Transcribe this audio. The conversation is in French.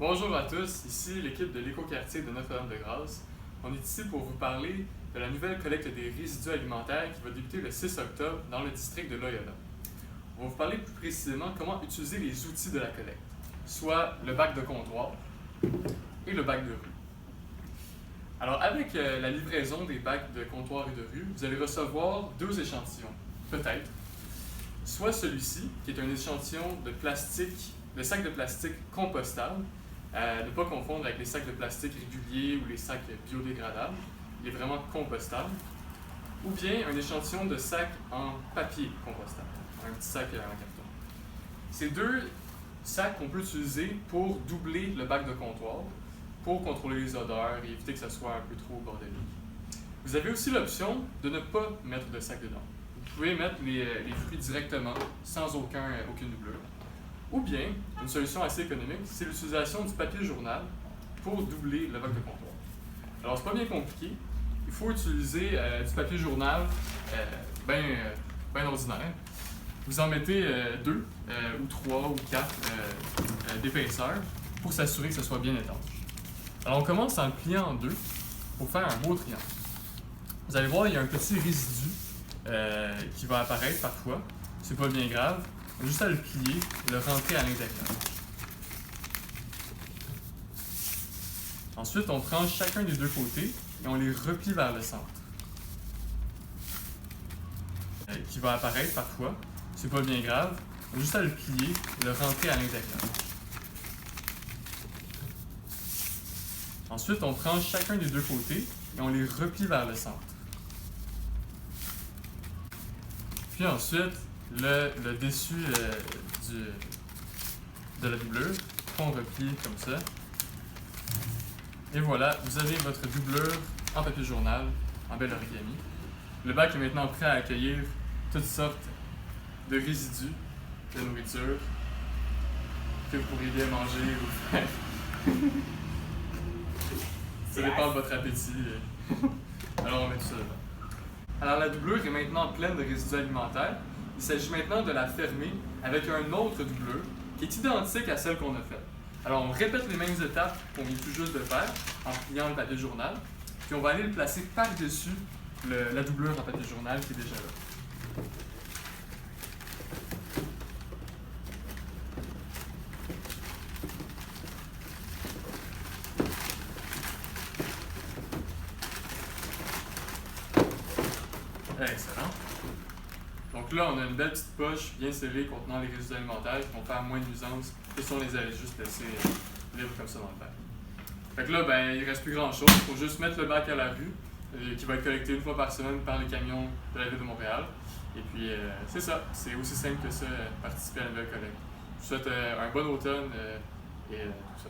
Bonjour à tous, ici l'équipe de l'écoquartier de Notre-Dame-de-Grâce. On est ici pour vous parler de la nouvelle collecte des résidus alimentaires qui va débuter le 6 octobre dans le district de Loyola. On va vous parler plus précisément comment utiliser les outils de la collecte, soit le bac de comptoir et le bac de rue. Alors avec la livraison des bacs de comptoir et de rue, vous allez recevoir deux échantillons, peut-être. Soit celui-ci, qui est un échantillon de plastique, de sacs de plastique compostables, ne pas confondre avec les sacs de plastique réguliers ou les sacs biodégradables. Il est vraiment compostable. Ou bien un échantillon de sac en papier compostable, un petit sac en carton. Ces deux sacs qu'on peut utiliser pour doubler le bac de comptoir, pour contrôler les odeurs et éviter que ça soit un peu trop bordélique. Vous avez aussi l'option de ne pas mettre de sac dedans. Vous pouvez mettre les fruits directement, sans aucune doublure. Ou bien, une solution assez économique, c'est l'utilisation du papier journal pour doubler le bac de comptoir. Alors, c'est pas bien compliqué. Il faut utiliser du papier journal bien ordinaire. Vous en mettez deux, ou trois, ou quatre d'épaisseur pour s'assurer que ce soit bien étanche. Alors, on commence en le pliant en deux pour faire un beau triangle. Vous allez voir, il y a un petit résidu qui va apparaître parfois. C'est pas bien grave. On a juste à le plier et le rentrer à l'intérieur. Ensuite, on prend chacun des deux côtés et on les replie vers le centre. Qui va apparaître parfois. C'est pas bien grave. On a juste à le plier et le rentrer à l'intérieur. Ensuite, on prend chacun des deux côtés et on les replie vers le centre. Puis ensuite, le dessus de la doublure qu'on replie comme ça. Et voilà, vous avez votre doublure en papier journal, en bel origami. Le bac est maintenant prêt à accueillir toutes sortes de résidus de nourriture que vous pourriez bien manger ou faire. Ça dépend de votre appétit. Alors on met tout ça dedans. Alors la doublure est maintenant pleine de résidus alimentaires. Il s'agit maintenant de la fermer avec un autre doublure qui est identique à celle qu'on a faite. Alors on répète les mêmes étapes qu'on vient tout juste de faire en pliant le papier journal, puis on va aller le placer par-dessus la doublure en papier journal qui est déjà là. Excellent. Donc là, on a une belle petite poche bien scellée contenant les résidus alimentaires qui vont faire moins de nuisances que si on les avait juste laissés libres comme ça dans le bac. Fait que là, il ne reste plus grand-chose. Il faut juste mettre le bac à la rue, qui va être collecté une fois par semaine par les camions de la Ville de Montréal. Et puis, c'est ça. C'est aussi simple que ça, participer à la nouvelle collecte. Je vous souhaite un bon automne et tout ça.